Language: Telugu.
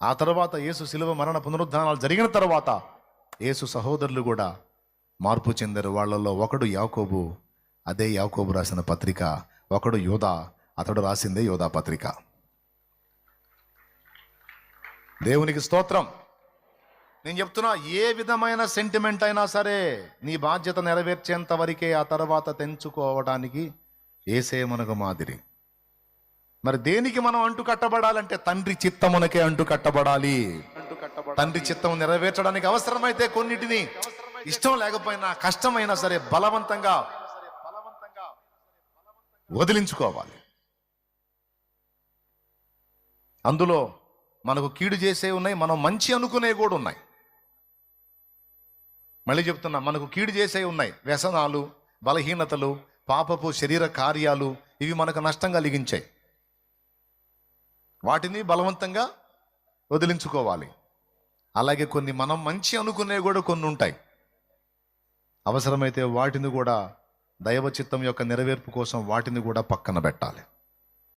ఆ తర్వాత యేసు శిలువ మరణ పునరుద్ధానాలు జరిగిన తర్వాత యేసు సహోదరులు కూడా మార్పు చెందారు. వాళ్ళలో ఒకడు యాకోబు, అదే యాకోబు రాసిన పత్రిక. ఒకడు యోధా, అతడు రాసిందే యోధా పత్రిక. దేవునికి స్తోత్రం. నేను చెప్తున్నా, ఏ విధమైన సెంటిమెంట్ అయినా సరే నీ బాధ్యత నెరవేర్చేంత వరకే, ఆ తర్వాత తెంచుకోవడానికి యేసే మనకు మాదిరి. మరి దేనికి మనం అంటు కట్టబడాలంటే తండ్రి చిత్తమునకే అంటు కట్టబడాలి. తండ్రి చిత్తం నెరవేర్చడానికి అవసరమైతే కొన్నిటిని ఇష్టం లేకపోయినా కష్టమైనా సరే బలవంతంగా వదిలించుకోవాలి. అందులో మనకు కీడు చేసే ఉన్నాయి, మనం మంచి అనుకునే కూడా ఉన్నాయి. మళ్ళీ చెప్తున్నా, మనకు కీడు చేసే ఉన్నాయి. వ్యసనాలు, బలహీనతలు, పాపపు శరీర కార్యాలు, ఇవి మనకు నష్టం కలిగించాయి. వాటిని బలవంతంగా వదిలించుకోవాలి. అలాగే కొన్ని మనం మంచి అనుకునే కూడా కొన్ని ఉంటాయి. అవసరమైతే వాటిని కూడా దైవ చిత్తం యొక్క నెరవేర్పు కోసం వాటిని కూడా పక్కన పెట్టాలి.